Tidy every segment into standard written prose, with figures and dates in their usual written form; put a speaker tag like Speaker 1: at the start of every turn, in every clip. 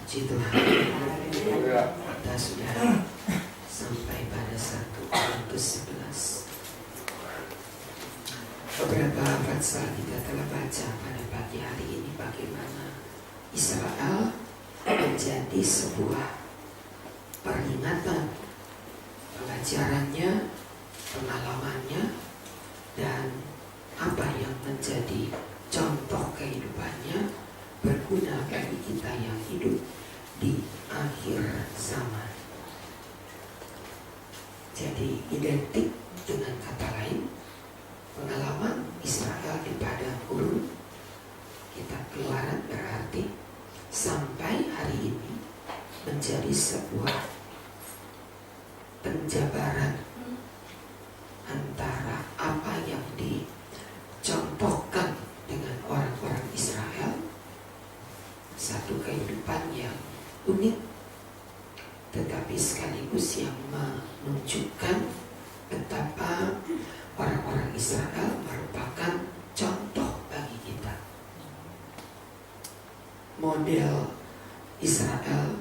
Speaker 1: Puji Tuhan, kita sudah sampai pada 1 Korintus 11. Beberapa pasal kita telah baca pada pagi hari ini bagaimana Israel menjadi sebuah peringatan, pelajarannya, pengalamannya, dan apa yang menjadi contoh kehidupannya berguna bagi kita yang hidup di akhir zaman. Jadi identik dengan kata lain, pengalaman Israel di padang gurun, kitab Keluaran berarti sampai hari ini menjadi sebuah penjabaran antara apa yang dicontohkan dengan orang-orang Israel, satu kehidupan yang unik, tetapi sekaligus yang menunjukkan betapa orang-orang Israel merupakan contoh bagi kita. Model Israel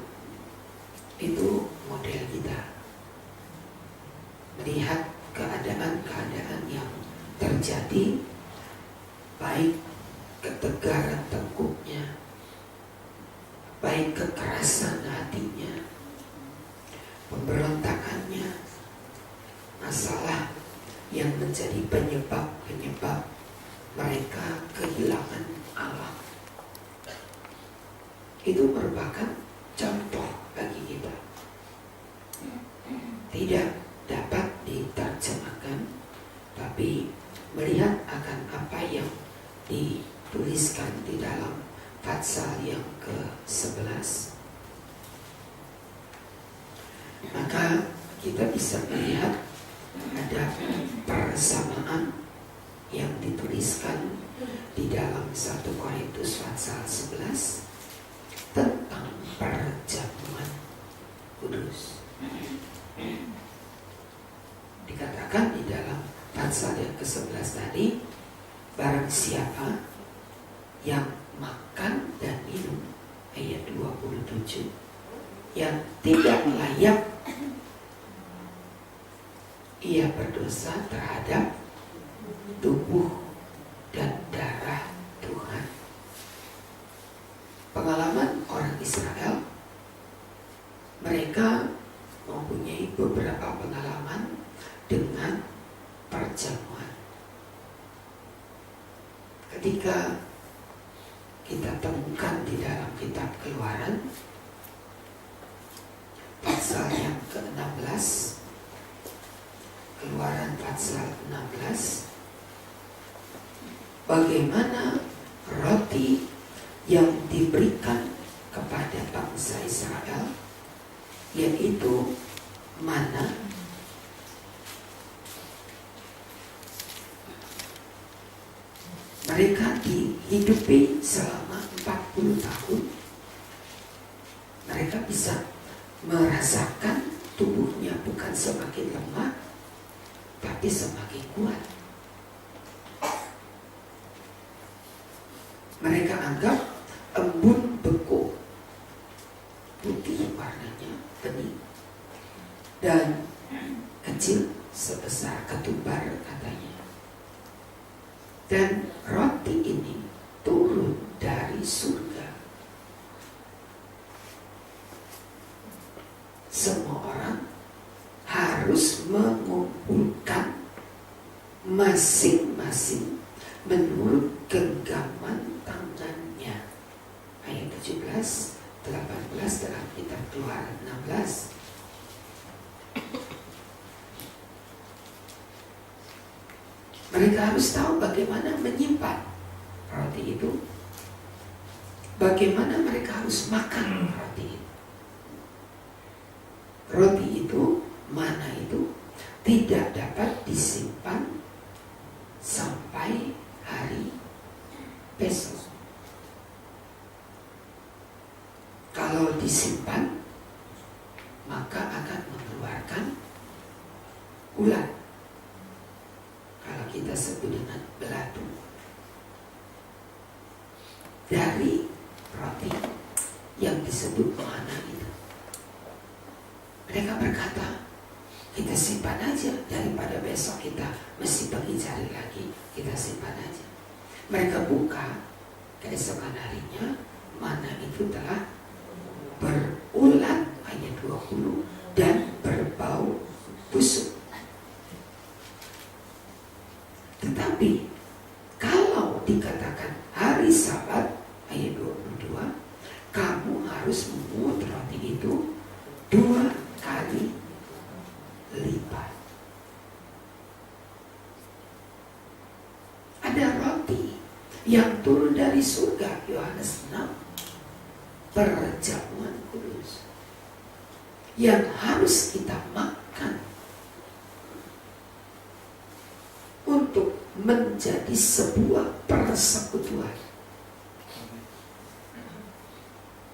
Speaker 1: itu model kita. Melihat keadaan-keadaan yang terjadi, baik ketegaran tengkuknya, baik kekerasan hatinya, pemberontakannya, masalah yang menjadi penyebab mereka kehilangan Allah. Itu merupakan contoh bagi kita. Tidak dapat diterjemahkan, tapi melihat akan apa yang dituliskan di dalam pasal yang ke-11, maka kita bisa melihat ada persamaan yang dituliskan di dalam 1 Korintus pasal 11 tentang perjamuan kudus. Dikatakan di dalam pasal yang ke-11 tadi, barang siapa yang makan dan minum, ayat 27, yang tidak layak, ia berdosa terhadap tubuh dan darah Tuhan. Pengalaman orang Israel, mereka mempunyai beberapa pengalaman dengan perjamuan. Ketika kita temukan di dalam kitab Keluaran pasal yang ke-16, Keluaran pasal 16, bagaimana roti yang diberikan kepada bangsa Israel, yaitu mana, mereka dihidupi selama 40 tahun. Mereka bisa merasakan tubuhnya bukan semakin lemah, tapi semakin kuat. Mereka anggap embun beku, putih warnanya, bening, dan kecil sebesar ketumbar katanya. Dan roti ini turun dari surga. Semua orang harus mengumpulkan masing-masing menurut genggaman tangannya. Ayat 17, 18 dalam kitab Keluaran 16. Mereka harus tahu bagaimana menyimpan roti itu, bagaimana mereka harus makan roti itu. Roti itu, mana itu, tidak dapat disimpan sampai hari besok. Kalau disimpan, maka akan mengeluarkan ulat. Kalau kita sebut dengan belatu. Dari roti yang disebut mana itu. Mereka berkata, kita simpan aja, daripada besok kita mesti pergi cari lagi, kita simpan aja. Mereka buka, keesokan harinya mana itu telah berulat, ayat 20, dan berbau busuk. Tetapi kalau dikatakan hari Sabat, ayat 22, kamu harus memungut roti itu 2 kali lipat. Ada roti yang turun dari surga, Yohanes 6, perjamuan kudus, yang harus kita makan untuk menjadi sebuah persekutuan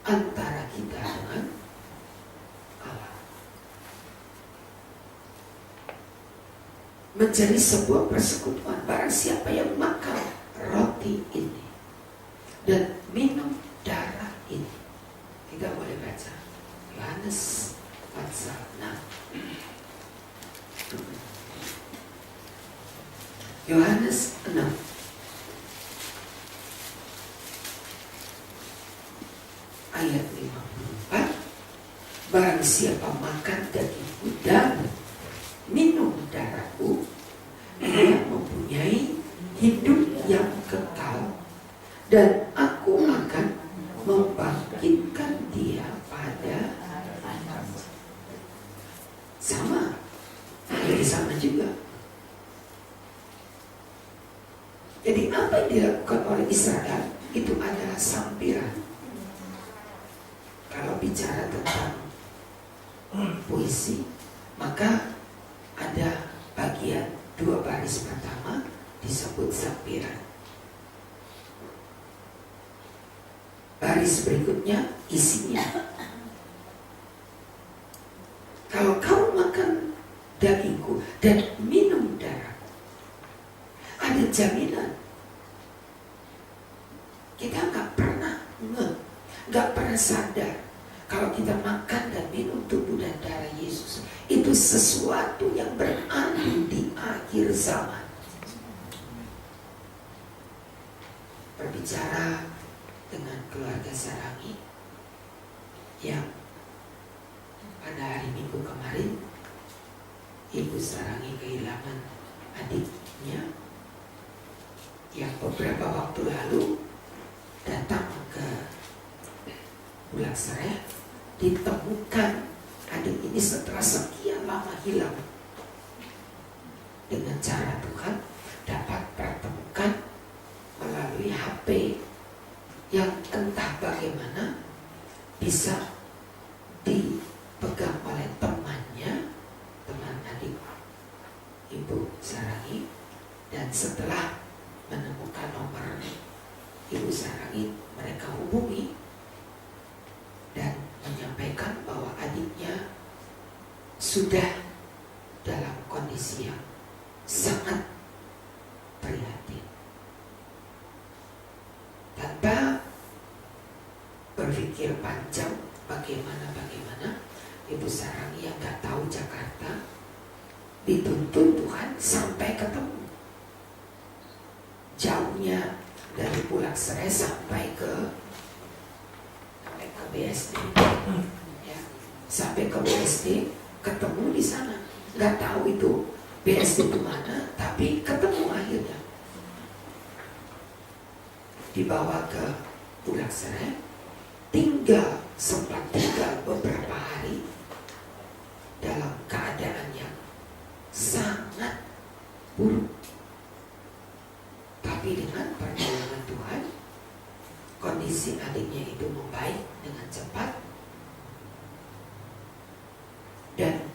Speaker 1: antara kita dengan Allah. Menjadi sebuah persekutuan. Barang siapa yang makan roti ini dan minum darah ini, kita boleh baca Yohanes pasal 6. Yohanes 6 ayat 54. Barang siapa makan dagingku dan minum darahku, ia mempunyai hidup yang kekal, dan aku akan membangkitkan dia pada sama. Jadi sama juga. Jadi apa yang dilakukan oleh Israel itu adalah sampiran. Kalau bicara tentang puisi, maka ada bagian 2 baris pertama disebut sampiran. Baris berikutnya isinya. Kalau kamu makan dagingku dan minum darahku, ada jaminan. Kita nggak pernah sadar kalau kita makan dan minum tubuh dan darah Yesus itu sesuatu yang beradu di akhir zaman. Berbicara dengan keluarga Sarangi yang pada hari Minggu kemarin Ibu Sarangi kehilangan adiknya yang beberapa waktu lalu datang ke Bulakserai, ditemukan adik ini setelah sekian lama hilang. Dengan cara Tuhan dapat pertemukan melalui HP yang entah bagaimana bisa dipegang oleh temannya, teman adik Ibu Sarangi, dan setelah menemukan nomor Ibu Sarangi, mereka hubungi dan menyampaikan bahwa adiknya sudah dalam kondisi yang sangat prihatin. Tanpa berpikir panjang bagaimana Ibu Sarangi yang gak tahu Jakarta dituntun Tuhan sampai ketemu. Jauhnya dari Bulakserai sampai ke BSD, ya, sampai ke BSD, ketemu di sana. Nggak tahu itu BSD itu mana, tapi ketemu akhirnya. Dibawa ke Bulakserai, sempat tinggal beberapa hari dalam keadaan yang sangat buruk. Tapi dengan pertolongan Tuhan, kondisi adiknya itu membaik dengan cepat, dan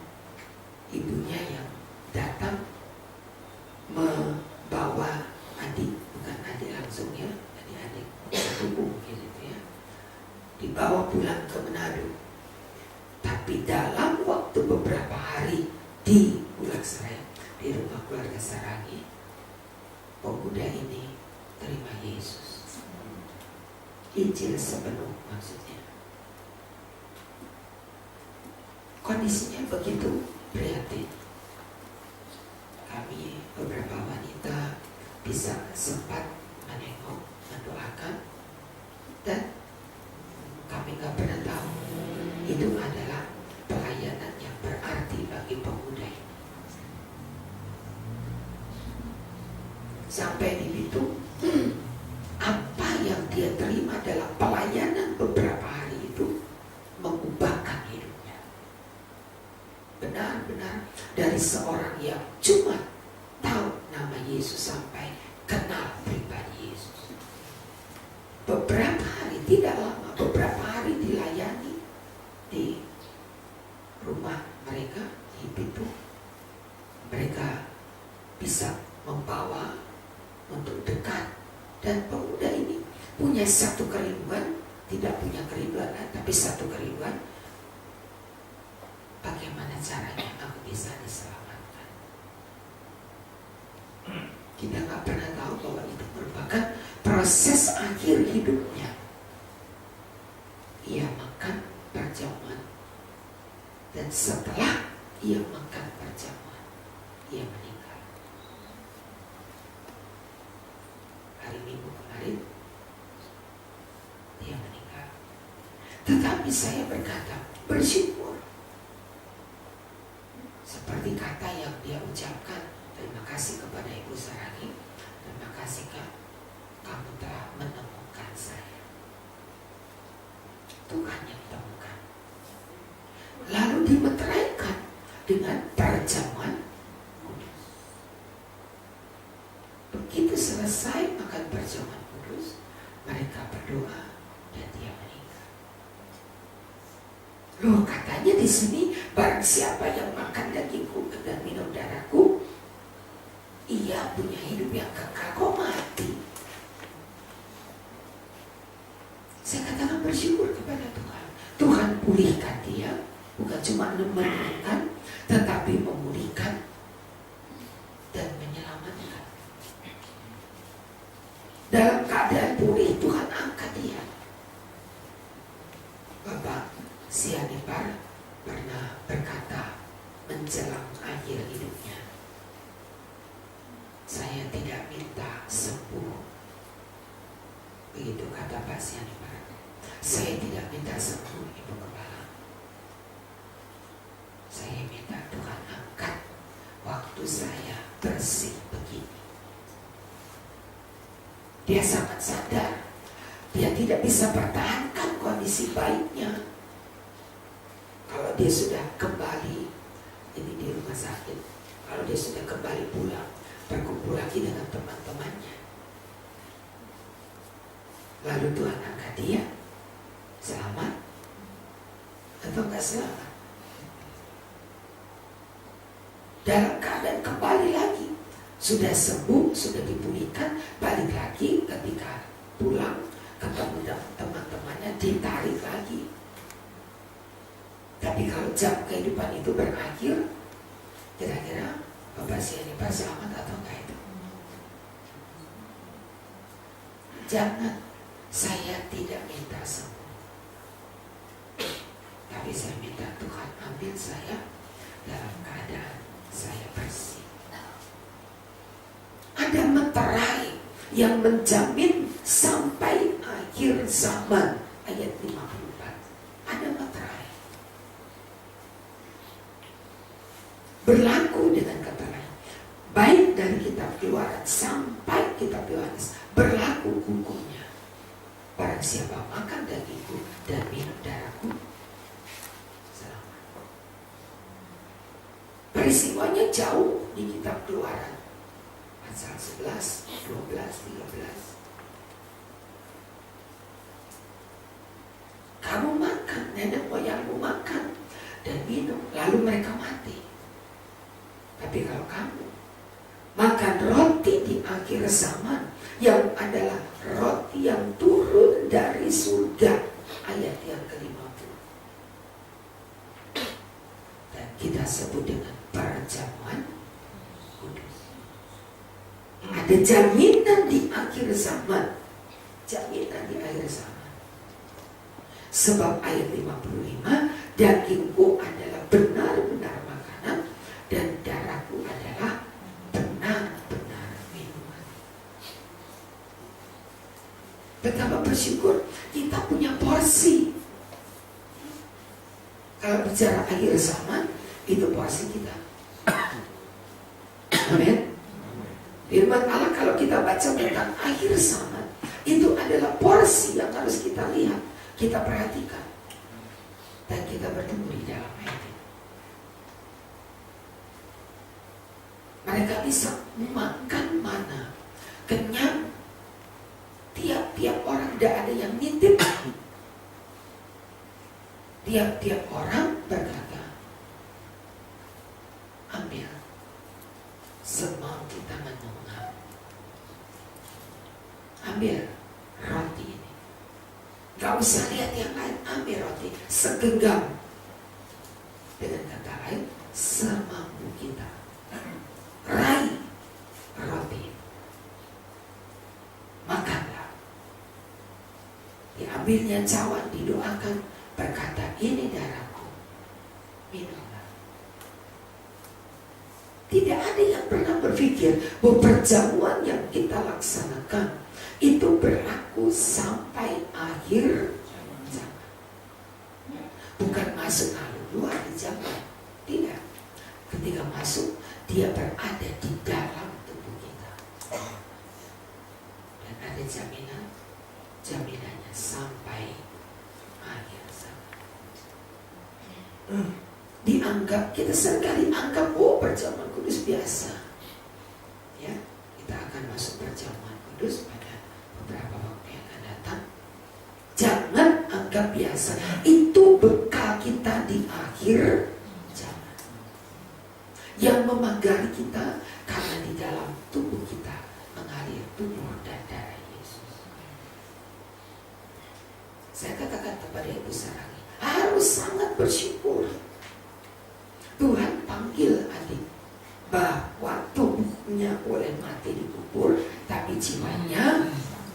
Speaker 1: ibunya yang datang membawa adik, bukan adik langsung ya, adik sepupu gitu ya, dibawa pulang ke Manado. Tapi dalam waktu beberapa hari di Bulakserai, di rumah keluarga Sarangi, pemuda ini terima Yesus. Injil sepenuh maksudnya. kondisinya begitu prihatin. Kami beberapa wanita bisa sempat menengok, mendoakan, dan kami gak pernah tahu itu adalah pelayanan yang berarti bagi pemuda ini. Sampai di Bitung, apa yang dia terima dalam pelayanan beberapa hari itu mengubahkan hidupnya. Benar-benar dari seorang yang cuma tahu nama Yesus sampai kenal pribadi Yesus. Beberapa hari, tidak lama, beberapa hari dilayani di rumah mereka di Bitung. Mereka bisa membawa untuk dekat, dan pemuda ini punya satu kerinduan, tidak punya kerinduan, tapi satu kerinduan, bagaimana caranya aku bisa diselamatkan. Kita nggak pernah tahu bahwa itu merupakan proses akhir hidupnya. Ia makan perjamuan, dan setelah ia makan perjamuan, ia meninggal. Hari Minggu kemarin dia meninggal. Tetapi saya berkata, bersyukur. Seperti kata yang dia ucapkan, terima kasih kepada Ibu Saragi, terima kasih Kak, kamu telah menemukan saya. Tuhan yang temukan. Lalu dimeteraikan dengan perjamuan kudus. Begitu selesai makan perjamuan kudus, mereka berdoa dan dia meninggal. Loh, katanya di sini barang siapa yang makan dagingku dan minum darahku, ia punya hidup yang kekal. Kok mati? Saya katakan bersyukur kepada Tuhan. Tuhan pulihkan dia, bukan cuma menyembuhkan, tetapi memulihkan dan menyelamatkan. Dalam keadaan pulih, Tuhan angkat dia. Bapak Sianipar pernah berkata menjelang akhir hidupnya, saya tidak minta sembuh. Begitu kata Pak Sianipar. Saya tidak minta sembuh, Ibu Kepala. Saya minta Tuhan angkat waktu saya bersih begini. Dia sangat sadar dia tidak bisa pertahankan kondisi baiknya. Kalau dia sudah kembali ini di rumah sakit, kalau dia sudah kembali pulang, berkumpul lagi dengan teman-temannya, lalu Tuhan angkat dia, selamat atau enggak selamat? Dalam keadaan kembali lagi, sudah sembuh, sudah dipulihkan, balik lagi, ketika pulang ketemu teman-temannya, ditarik lagi. Tapi kalau jam kehidupan itu berakhir, kira-kira Bapak Sianipar selamat atau enggak itu? Jangan. Saya tidak minta sembuh, tapi saya minta Tuhan ambil saya dalam keadaan saya bersih. Ada meterai yang menjamin sampai akhir zaman. Ayat 54. Ada meterai. Berlaku dengan kata lain, baik dari kitab Keluaran sampai kitab Yohanes, berlaku hukumnya. Barang siapa makan dagingku dan minum darahku, selamat. Peristiwanya jauh di kitab Keluaran pasal 11, 12, 13. Kamu makan, nenek moyangmu makan dan minum, lalu mereka mati. Tapi kalau kamu makan roti di akhir zaman, yang adalah roti yang turun dari surga, ayat yang ke-50, dan kita sebut dengan perjamuan kudus. Ada jaminan di akhir zaman, jaminan di akhir zaman. Sebab ayat 55, dagingku adalah benih bersyukur kita punya porsi. Kalau bicara akhir zaman, itu porsi kita. Amin. Firman Allah kalau kita baca tentang akhir zaman, itu adalah porsi yang harus kita lihat, kita perhatikan, dan kita bertumbuh di dalamnya. Mereka bisa makan mana, kenyang. Tiap-tiap orang, tidak ada yang nitip. Tiap-tiap orang berkata, ambil semampu tanganmu mengambil. Ambil roti ini. Gak usah lihat yang lain, ambil roti segenggam. Dengan kata lain, semampu kita raih roti. Makanlah. Diambilnya cawan, didoakan, berkata, ini darahku, minumlah. Tidak ada yang pernah berpikir bahwa perjamuan yang kita laksanakan itu berlaku sampai akhir zaman. Bukan masuk lalu luar di zaman. Tidak. Ketika masuk, dia berada di dalam tubuh kita. Dan ada jaminannya sampai akhir zaman. Dianggap, kita seringkali anggap, oh perjamuan kudus biasa. Ya, kita akan masuk perjamuan kudus pada beberapa waktu yang akan datang. Jangan anggap biasa. Itu bekal kita di akhir zaman. Yang memanggari kita karena di dalam tubuh kita mengalir tubuh dan darah Yesus. Saya katakan kepada Ibu Sarangi, harus sangat bersyukur. Tuhan panggil adik bahwa tubuhnya boleh mati dikubur, tapi jiwanya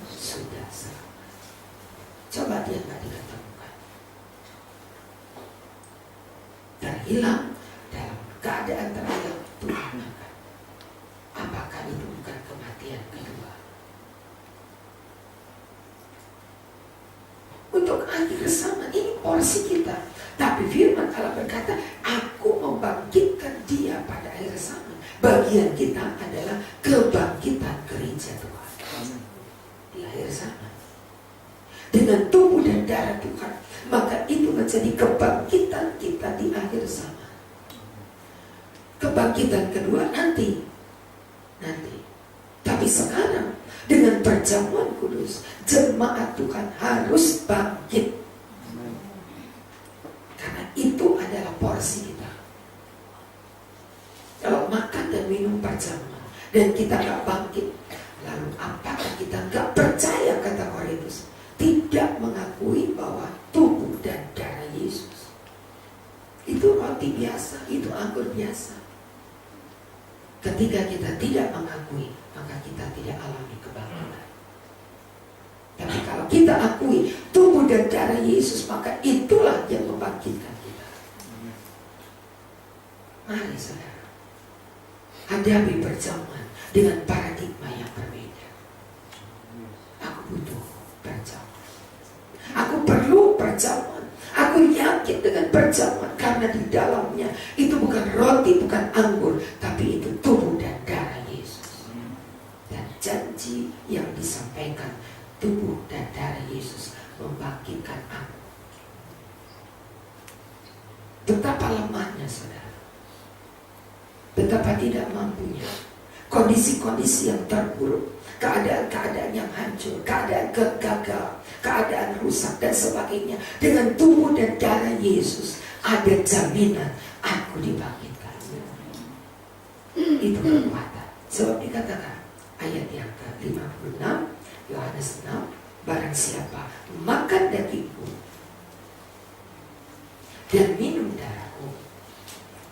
Speaker 1: sudah selamat. Coba dia nggak diketemukan, terhilang dalam keadaan terhilang Tuhan akan. Apakah itu bukan kematian kedua? Untuk akhir zaman ini porsi kita. Tapi firman Allah berkata, aku membangkitkan dia pada akhir zaman. Bagian kita adalah kebangkitan gereja Tuhan di akhir zaman. Dengan tubuh dan darah Tuhan, maka itu menjadi kebangkitan kita di akhir zaman. Kebangkitan kedua nanti. Tapi sekarang dengan perjamuan kudus, jemaat Tuhan harus bangkit. Karena itu adalah porsi kita. Kalau makan dan minum perjamuan dan kita gak bangkit, lalu apakah kita gak percaya, kata Korintus, tidak mengakui bahwa tubuh dan darah Yesus itu roti biasa, itu anggur biasa. Ketika kita tidak mengakui, maka kita tidak alami kebangkitan. Tapi kalau kita akui tubuh dan darah Yesus, maka itulah yang membangkitkan kita. Mari saudara, hadapi perjamuan dengan paradigma yang berbeda. Aku butuh perjamuan. Aku perlu perjamuan. Aku yakin dengan perjamuan karena di dalamnya itu bukan roti, bukan anggur, tapi itu tubuh dan darah Yesus. Dan janji yang disampaikan, tubuh dan darah Yesus membangkitkan aku. Betapa lemahnya saudara, betapa tidak mampunya, kondisi-kondisi yang terburuk, keadaan-keadaan yang hancur, keadaan gagal, keadaan rusak dan sebagainya. Dengan tubuh dan darah Yesus ada jaminan aku dibangkitkan. Itu kekuatan. Sebab dikatakan ayat yang ke-56 Yohanes 6, barang siapa makan dagingku dan minum darahku,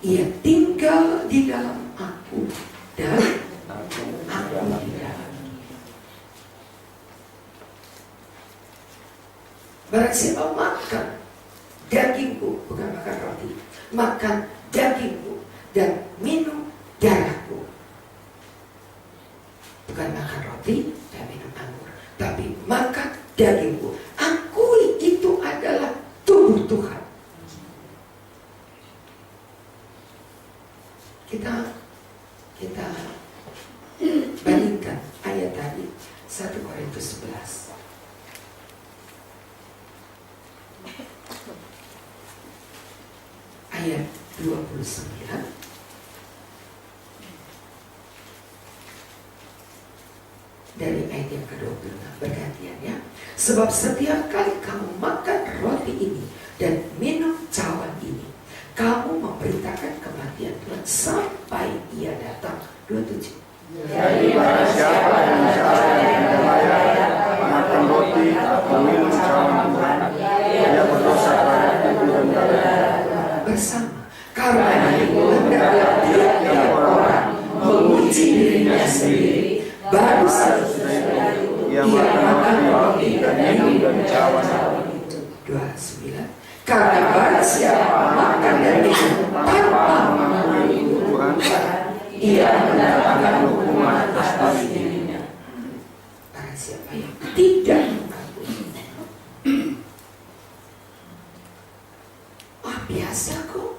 Speaker 1: ia tinggal di dalam aku dan aku di dalam. Barang siapa makan dagingku, bukan makan roti, makan dagingku dan minum darahku, bukan makan roti dan minum anggur, tapi makan dagingku sungguh Tuhan. Kita bandingkan ayat tadi 1 Korintus 11. Ayat 29. Dari ayat yang ke-26 bergantiannya. Sebab setiap kali kamu makan roti ini dan minum cawan ini, kamu memberitakan kematian Tuhan sampai Ia datang. 27.
Speaker 2: Jadi barang siapa yang makan roti atau minum cawan Tuhan, ia berdosa pada tubuh dan darah
Speaker 1: bersama. Karena itu hendaklah tiap-tiap orang menguji dirinya sendiri, baru sesudah itu ia makan roti dan minum dari cawan. 29. Karena barang siapa makan dan minum tanpa mengakui Tuhan, ia mendatangkan hukuman atas dirinya. Barang siapa yang tidak mengakui, biasa kok.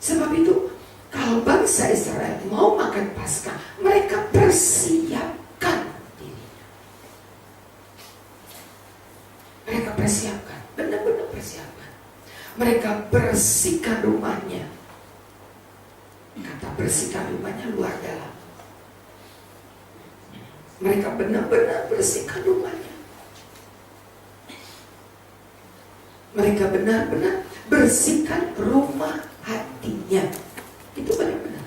Speaker 1: Sebab itu kalau bangsa Israel mau makan Paskah, mereka persiapkan dirinya. Mereka persiapkan, benar-benar persiapkan. Mereka bersihkan rumahnya. Kata bersihkan rumahnya luar dalam. Mereka benar-benar bersihkan rumahnya. Mereka benar-benar bersihkan rumah hatinya. Itu benar-benar.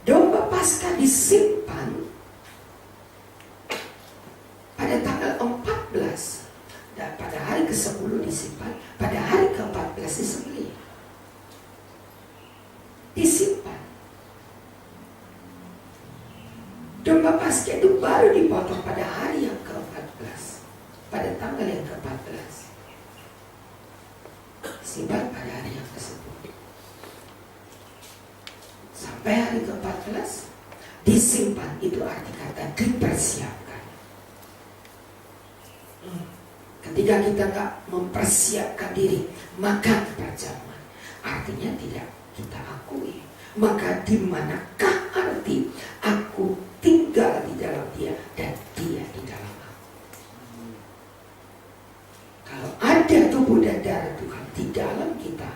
Speaker 1: Domba Paskah disimpan pada tanggal 14. Dan pada hari ke-10 disimpan, pada hari ke-14 disembelih. Disimpan. Domba Paskah itu baru dipotong pada hari yang ke-14, pada tanggal yang ke-14. Simpan pada hari yang ke-10. Sampai hari ke-14 disimpan, itu arti kata dipersiapkan. Ketika kita nggak mempersiapkan diri, maka perjamuan artinya tidak kita akui. Maka di manakah arti aku tinggal di dalam Dia dan Dia di dalam aku? Kalau ada tubuh dan darah Tuhan di dalam kita,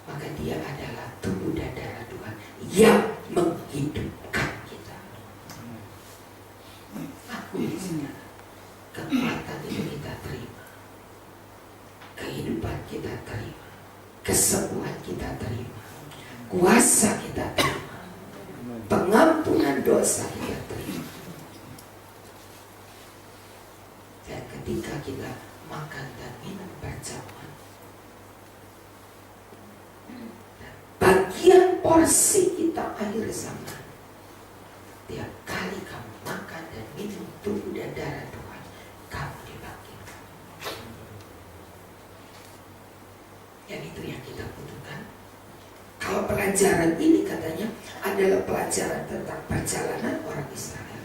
Speaker 1: maka Dia adalah tubuh dan darah Tuhan yang menghidupkan kita. Aku saudara, kekuatan itu kita terima, kehidupan kita terima, kesembuhan kita terima, kuasa kita terima, pengampunan dosa kita terima. Dan ketika kita makan dan minum berjamaah, bagian porsi kita akhir zaman, tiap kali kamu makan dan minum tubuh dan darah Tuhan, kamu dibagikan. Yang itu yang kita butuhkan. Kalau pelajaran ini katanya adalah pelajaran tentang perjalanan orang Israel,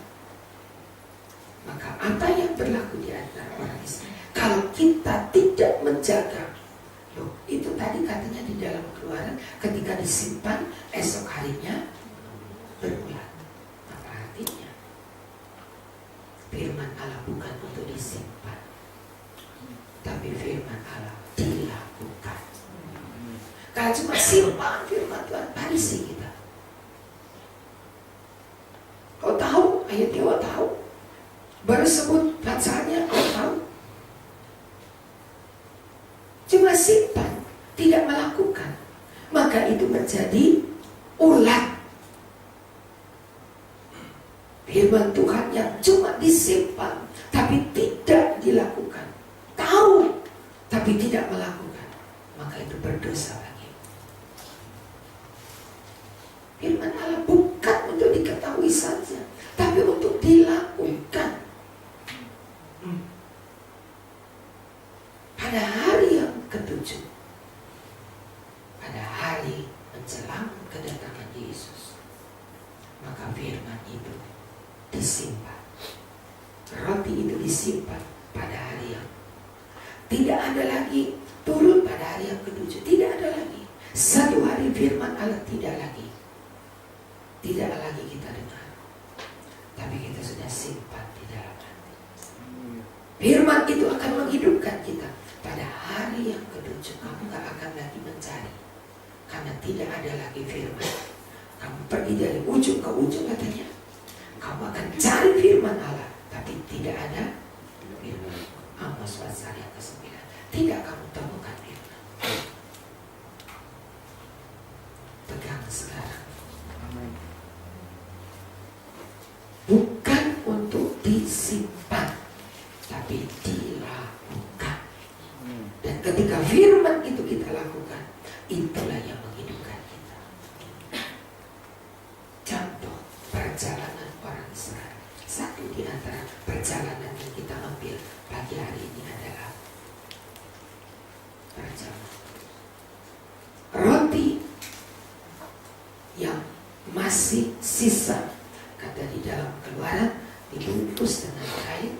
Speaker 1: maka apa yang berlaku di antara orang Israel kalau kita tidak menjaga? Loh, itu tadi katanya di dalam Keluaran ketika disimpan esok harinya berulat. Apa artinya? Firman Allah bukan untuk disimpan, tapi firman Allah dilakukan. Kalau cuma simpan firman Tuhan, parisi kita. Kau tahu ayatnya, kau tahu. Baru sebut bacanya, kau tahu. Cuma simpan, tidak melakukan, maka itu menjadi ulat. Firman Tuhan yang cuma disimpan, tapi tidak dilakukan. Tahu, tapi tidak melakukan, maka itu berdosa lagi. Firman Allah bukan untuk diketahui saja, tapi untuk dilakukan. Pada hari yang ke-7, pada hari menjelang kedatangan Yesus, maka firman itu disimpan. Roti itu disimpan pada hari yang tidak ada lagi, turun pada hari yang ketujuh. Tidak ada lagi. Satu hari firman Allah tidak lagi. Tidak lagi kita dengar. Tapi kita sudah simpan di dalam hati. Firman itu akan menghidupkan kita. Pada hari yang ketujuh kamu gak akan lagi mencari. Karena tidak ada lagi firman. Kamu pergi dari ujung ke ujung katanya. Kamu akan cari firman Allah. Tapi tidak ada firman. Amos pasal yang ke-9. Tidak kamu temukan firman. Pegang sekarang. Bukan untuk disimpan, tapi dilakukan. Dan ketika firman itu kita lakukan, itulah yang menghidupkan kita. Contoh perjalanan orang Israel. Satu di antara perjalanan yang kita ambil pagi hari ini adalah perjalanan roti yang masih sisa, kata di dalam Keluaran, dibungkus dengan kain,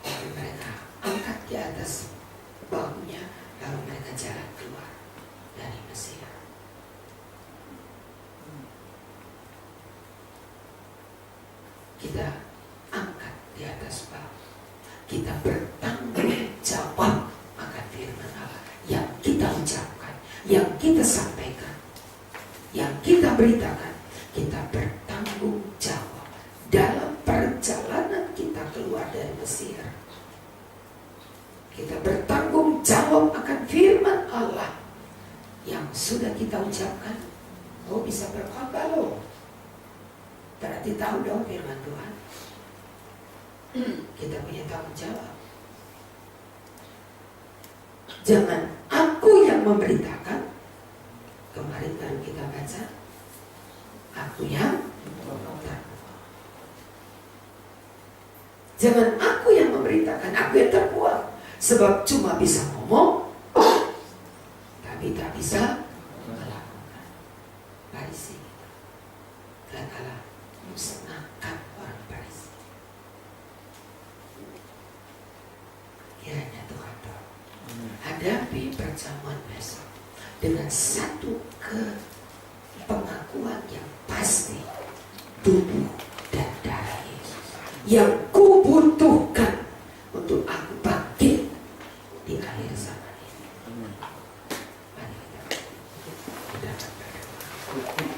Speaker 1: lalu mereka angkat di atas bahunya, lalu mereka jalan keluar dari Mesir. Kita angkat di atas bahu, kita bertanggung jawab akan firman Allah yang kita ucapkan, yang kita sampaikan, yang kita beritakan. Kita bertanggung jawab dalam perjalanan kita keluar dari Mesir. Kita bertanggung jawab akan firman Allah yang sudah kita ucapkan. Oh, bisa berkhotbah loh. Berarti tahu dong firman Tuhan. Kita punya tanggung jawab. Jangan aku yang memberitakan. Kemarin baru kita baca, aku yang terbuang. Jangan aku yang memberitakan, aku yang terbuang. Sebab cuma bisa ngomong, tapi tak bisa melakukan. Farisi dan Allah musnahkan orang Farisi. Kiranya Tuhan hadapi perjamuan besok dengan satu pengakuan yang pasti, tubuh dan darah Yesus yang kubutuhkan untuk aku bangkit di akhir zaman ini. Mari kita berdoa.